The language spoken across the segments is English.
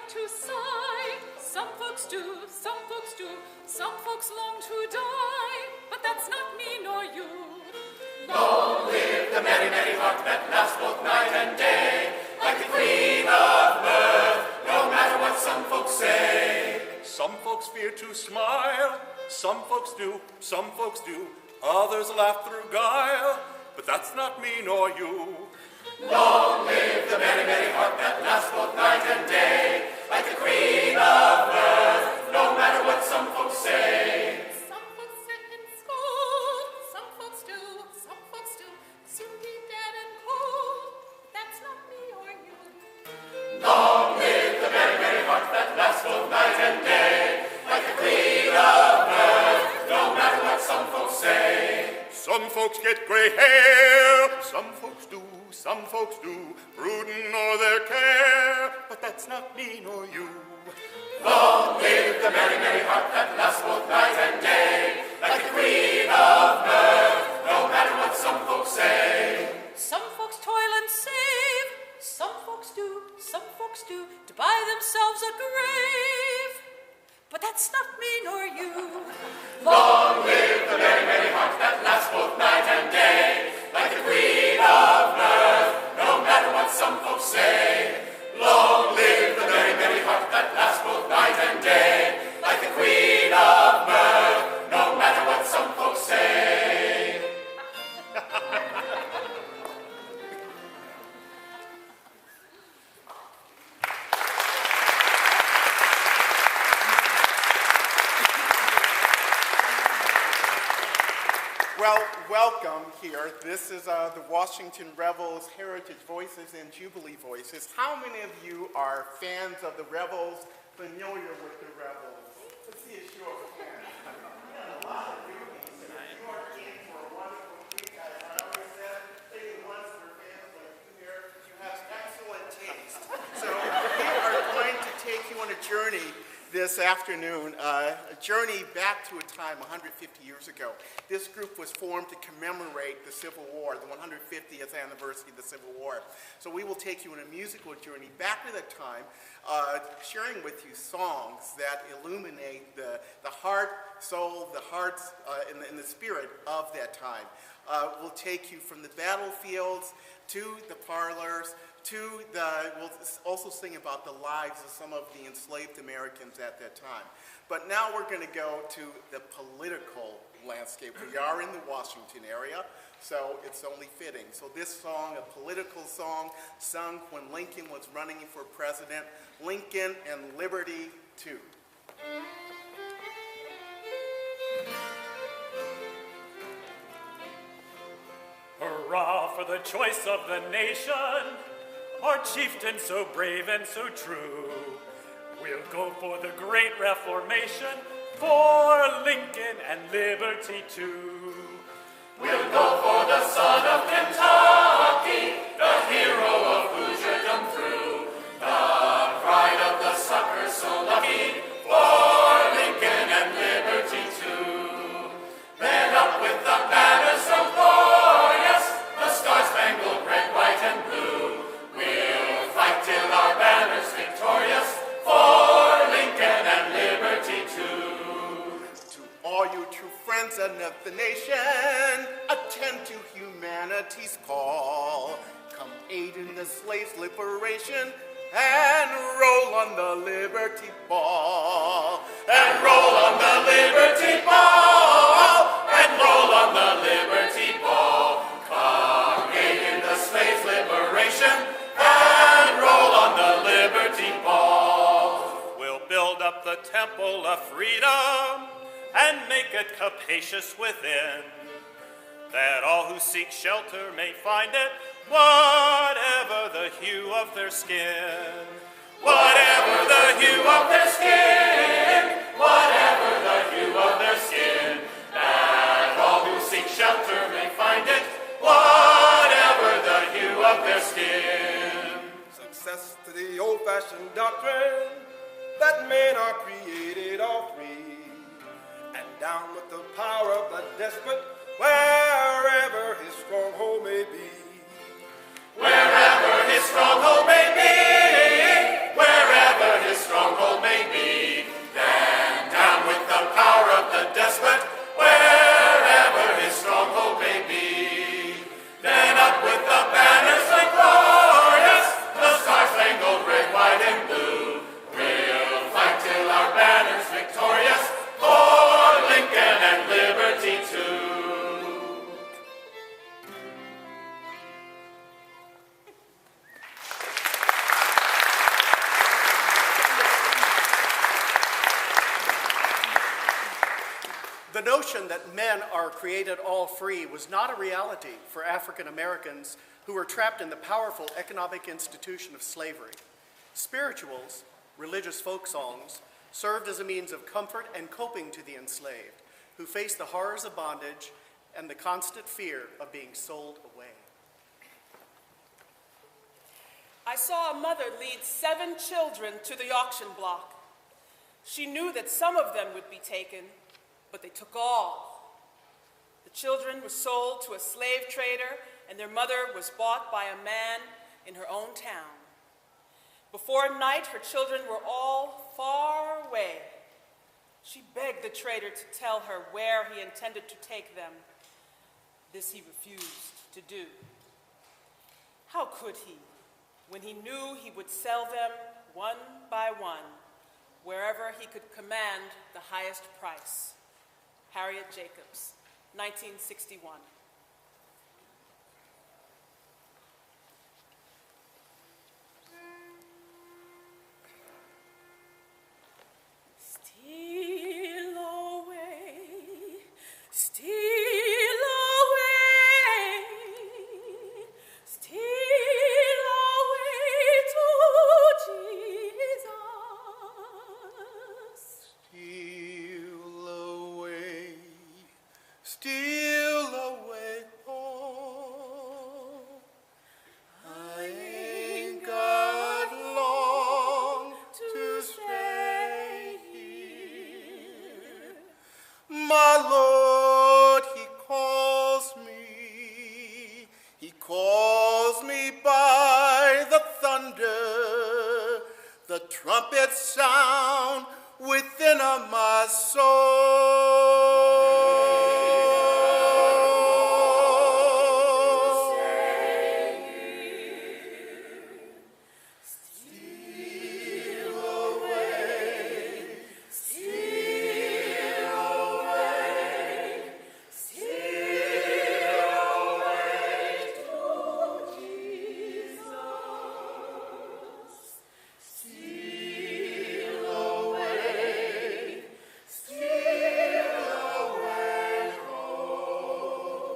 like to sigh. Some folks do, some folks do. Some folks long to die, but that's not me nor you. Long live the merry, merry heart that laughs both night and day, like the queen of mirth, no matter what some folks say. Some folks fear to smile, some folks do, some folks do. Others laugh through guile, but that's not me nor you. Long live the merry, merry heart that laughs both night and day, like the queen of mirth, no matter what some folks say. Some folks sit and scold, some folks do, some folks do. Soon be dead and cold, that's not me or you. Long live the merry, merry heart that laughs both night and day, like the queen of mirth, no matter what some folks say. Some folks get gray hair, some folks do, some folks do, brooding o'er their care, but that's not me nor you. Long live the merry, merry heart that laughs both night and day, like the queen of mirth, no matter what some folks say. Some folks toil and save, some folks do, to buy themselves a grave, but that's not me nor you. Long live the merry, merry heart that laughs both night and day, like the queen of mirth, no matter what some folks say. Long live the merry, merry heart that laughs both night and day, like the queen of mirth, no matter what some folks say. Well, welcome here. This is the Washington Revels Heritage Voices and Jubilee Voices. How many of you are fans of the Revels, familiar with the Revels? Let's see a show of hands. Yeah, a lot of you. You are in for a wonderful week. I always said, taking ones for fans like you here, you have excellent taste. So we are going to take you on a journey this afternoon, a journey back to a time 150 years ago. This group was formed to commemorate the Civil War, the 150th anniversary of the Civil War. So we will take you on a musical journey back to that time, sharing with you songs that illuminate the heart, soul, the hearts, and the spirit of that time. We'll take you from the battlefields to the parlors, we'll also sing about the lives of some of the enslaved Americans at that time. But now we're going to go to the political landscape. We are in the Washington area, so it's only fitting. So this song, a political song, sung when Lincoln was running for president, Lincoln and Liberty Too. Hurrah for the choice of the nation, our chieftain so brave and so true. We'll go for the great Reformation, for Lincoln and liberty too. We'll go for the son of Kentucky, the hero of Hoosierdom through, the pride of the suckers so lucky, for Lincoln and liberty too. Then up with the banners so glorious, the star-spangled red, white, and blue. We'll fight till our banner's victorious, for Lincoln and liberty too. To all you true friends of the nation, attend to humanity's call. Come aid in the slave's liberation, and roll on the Liberty Ball. And roll on the Liberty Ball, and roll on the Liberty Ball. Come aid in the slave's liberation, and roll on the Liberty Ball. We'll build up the temple of freedom and make it capacious within, that all who seek shelter may find it, whatever the hue of their skin. Whatever the hue of their skin, whatever the hue of their skin, that all who seek shelter may find it, whatever the hue of their skin. Success to the old-fashioned doctrine that men are created all free, and down with the power of the despot wherever his stronghold may be. Wherever his stronghold may be, wherever his the notion that men are created all free was not a reality for African Americans who were trapped in the powerful economic institution of slavery. Spirituals, religious folk songs, served as a means of comfort and coping to the enslaved, who faced the horrors of bondage and the constant fear of being sold away. I saw a mother lead 7 children to the auction block. She knew that some of them would be taken, but they took all. The children were sold to a slave trader, and their mother was bought by a man in her own town. Before night, her children were all far away. She begged the trader to tell her where he intended to take them. This he refused to do. How could he, when he knew he would sell them one by one, wherever he could command the highest price? Harriet Jacobs, 1961. Steal away, steal away, steal away to Jesus. Steal away, steal away, oh, I ain't got long to stay here. My Lord, He calls me by the thunder, the trumpet sound within my soul. Steal away, steal away, steal away to Jesus. Steal away, steal away home.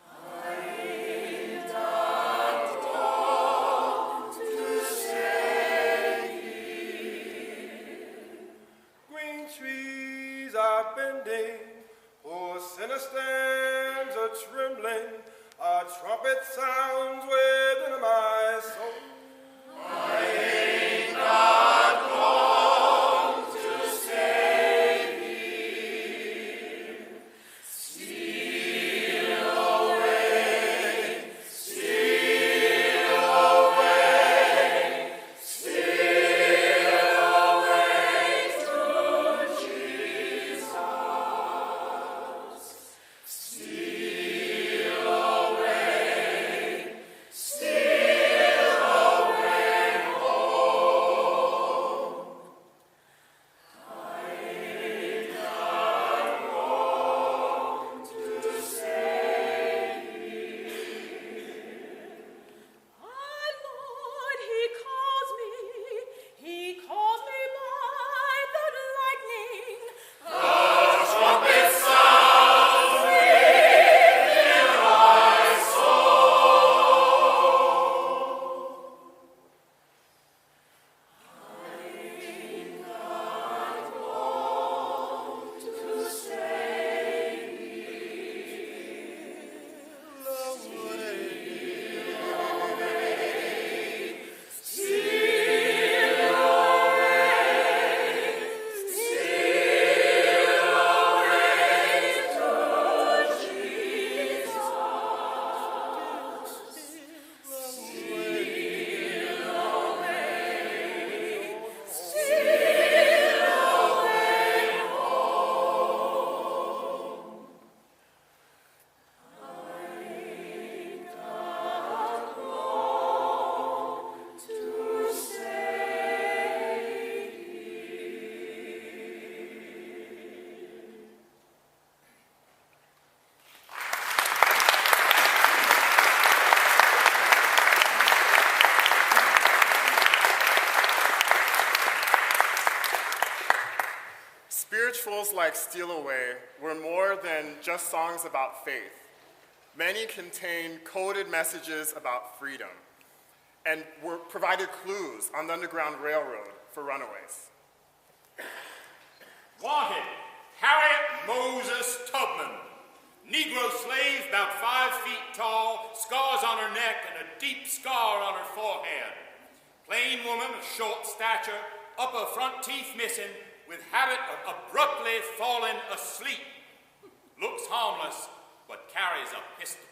I ain't got long to stay here. Green trees are bending, oh, sinner stands a trembling, a trumpet sounds within my soul. I ain't got long to stay here. Steal away, steal away, steal away to Jesus. Steal away, Spirituals like Steal Away were more than just songs about faith. Many contained coded messages about freedom and provided clues on the Underground Railroad for runaways. Wanted, Harriet Moses Tubman, Negro slave about 5 feet tall, scars on her neck and a deep scar on her forehead. Plain woman of short stature, upper front teeth missing, with habit of abruptly falling asleep. Looks harmless, but carries a pistol.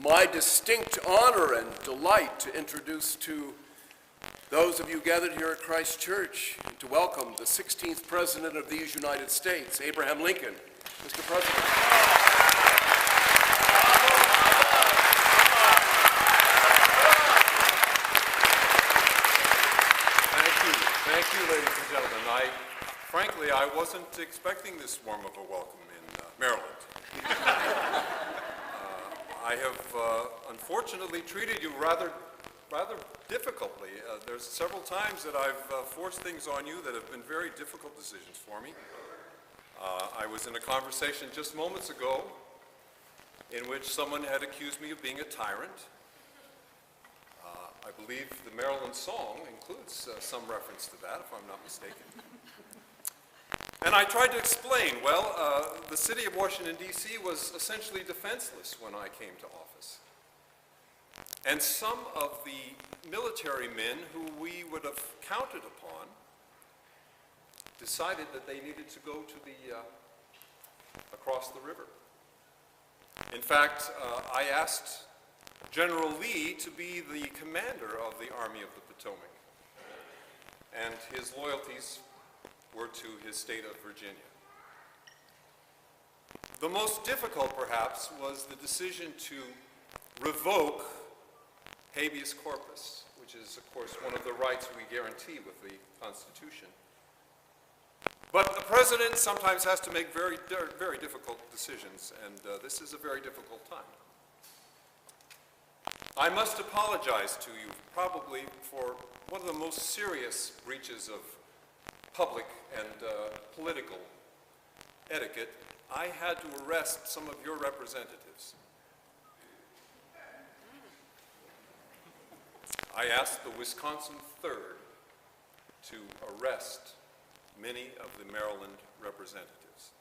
My distinct honor and delight to introduce to those of you gathered here at Christ Church and to welcome the 16th President of these United States, Abraham Lincoln. Mr. President. Thank you, ladies and gentlemen. Frankly, I wasn't expecting this warm of a welcome in Maryland. I have unfortunately treated you rather difficultly. There's several times that I've forced things on you that have been very difficult decisions for me. I was in a conversation just moments ago in which someone had accused me of being a tyrant. I believe the Maryland song includes some reference to that, if I'm not mistaken. And I tried to explain, well, the city of Washington, D.C. was essentially defenseless when I came to office. And some of the military men who we would have counted upon decided that they needed to go to the, across the river. In fact, I asked General Lee to be the commander of the Army of the Potomac. And his loyalties were to his state of Virginia. The most difficult, perhaps, was the decision to revoke habeas corpus, which is, of course, one of the rights we guarantee with the Constitution. But the president sometimes has to make very difficult decisions, and this is a very difficult time. I must apologize to you, probably, for one of the most serious breaches of public and political etiquette I had to arrest some of your representatives. I asked the Wisconsin 3rd to arrest many of the Maryland representatives.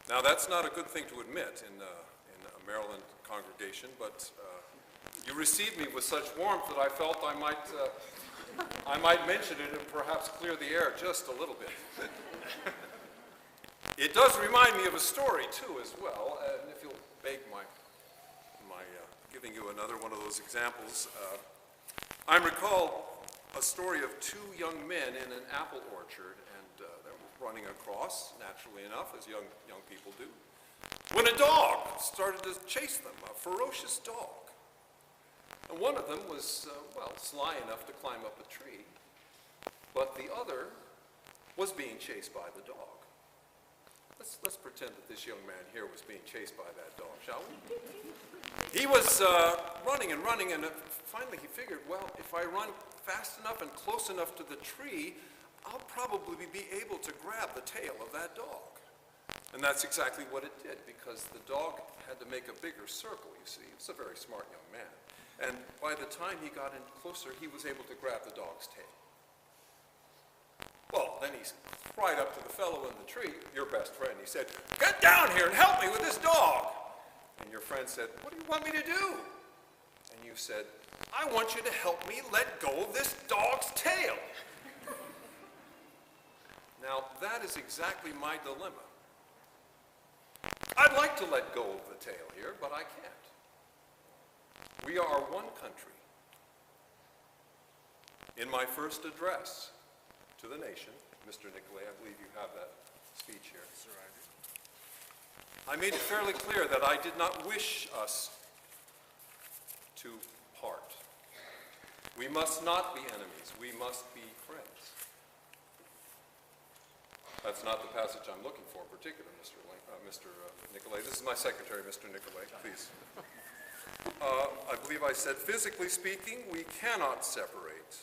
Now, that's not a good thing to admit in a Maryland congregation, but you received me with such warmth that I felt I might mention it and perhaps clear the air just a little bit. It does remind me of a story, too, as well, and if you'll beg my giving you another one of those examples, I recall a story of two young men in an apple orchard, and they were running across, naturally enough, as young people do, when a dog started to chase them, a ferocious dog. And one of them was, sly enough to climb up a tree, but the other was being chased by the dog. Let's pretend that this young man here was being chased by that dog, shall we? He was running, and finally he figured, well, if I run fast enough and close enough to the tree, I'll probably be able to grab the tail of that dog. And that's exactly what it did, because the dog had to make a bigger circle, you see. He was a very smart young man. And by the time he got in closer, he was able to grab the dog's tail. Well, then he cried up to the fellow in the tree, your best friend. He said, "Get down here and help me with this dog." And your friend said, "What do you want me to do?" And you said, "I want you to help me let go of this dog's tail." Now, that is exactly my dilemma. I'd like to let go of the tail here, but I can't. We are one country. In my first address to the nation, Mr. Nicolay, I believe you have that speech here. Sir, I made it fairly clear that I did not wish us to part. We must not be enemies. We must be friends. That's not the passage I'm looking for in particular, Mr. Nicolay. This is my secretary, Mr. Nicolay, please. I believe I said, physically speaking, we cannot separate.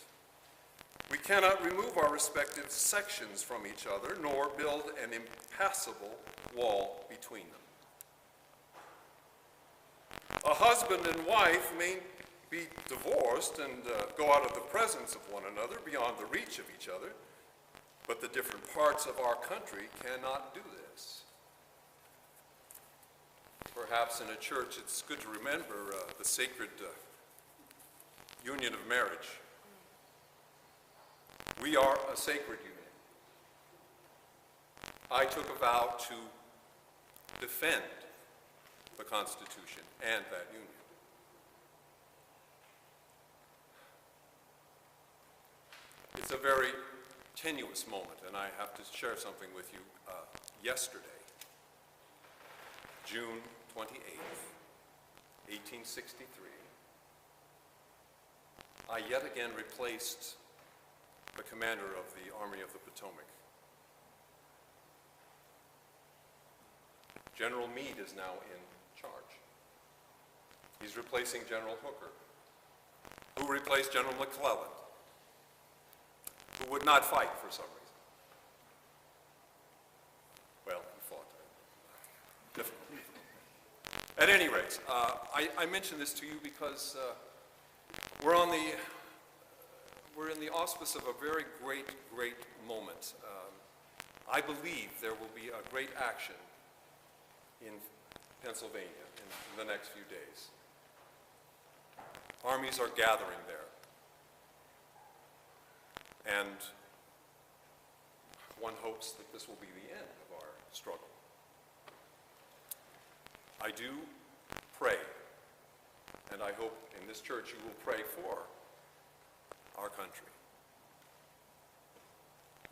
We cannot remove our respective sections from each other, nor build an impassable wall between them. A husband and wife may be divorced and go out of the presence of one another, beyond the reach of each other, but the different parts of our country cannot do this. Perhaps in a church it's good to remember the sacred union of marriage. We are a sacred union. I took a vow to defend the Constitution and that union. It's a very tenuous moment, and I have to share something with you. Yesterday, June 28th, 1863, I yet again replaced the commander of the Army of the Potomac. General Meade is now in charge. He's replacing General Hooker, who replaced General McClellan, who would not fight for some reason. Well, he fought. Difficult. At any rate, I mention this to you because we're in the auspice of a very great moment. I believe there will be a great action in Pennsylvania in the next few days. Armies are gathering there. And one hopes that this will be the end of our struggle. I do pray, and I hope in this church you will pray for our country.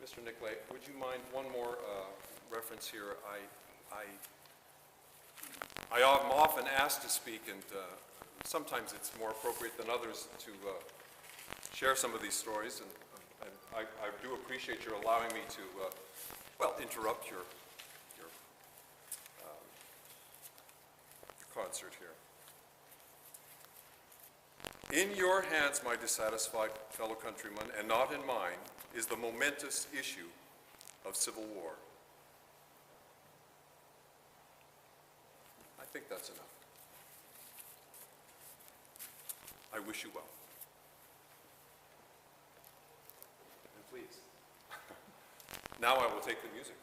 Mr. Nicolay, would you mind one more reference here? I am often asked to speak, and sometimes it's more appropriate than others to share some of these stories, and I do appreciate your allowing me to, interrupt your concert here. In your hands, my dissatisfied fellow countrymen, and not in mine, is the momentous issue of civil war. think that's enough. I wish you well. And please. Now I will take the music.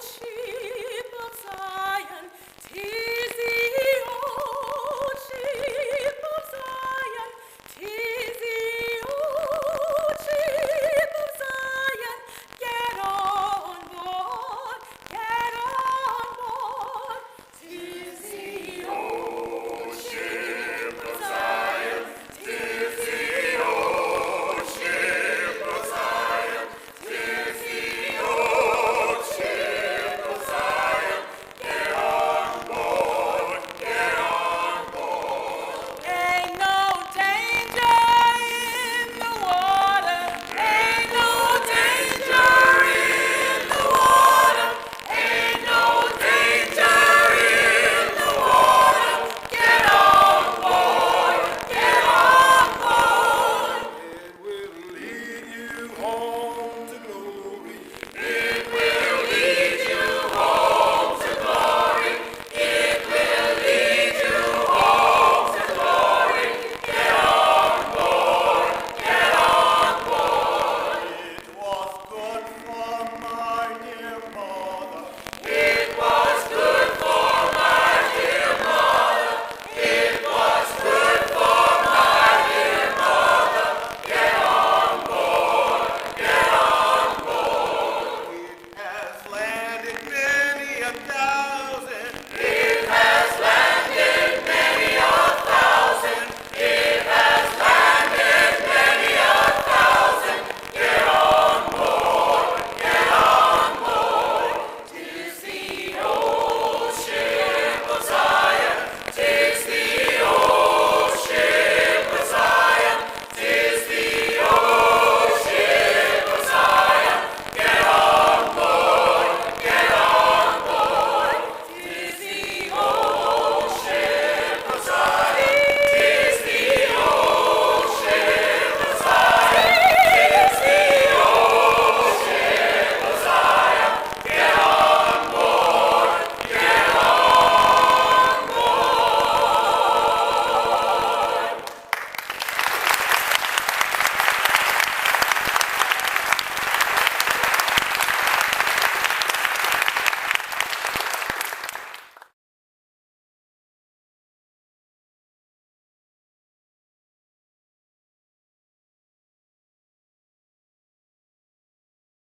cheer.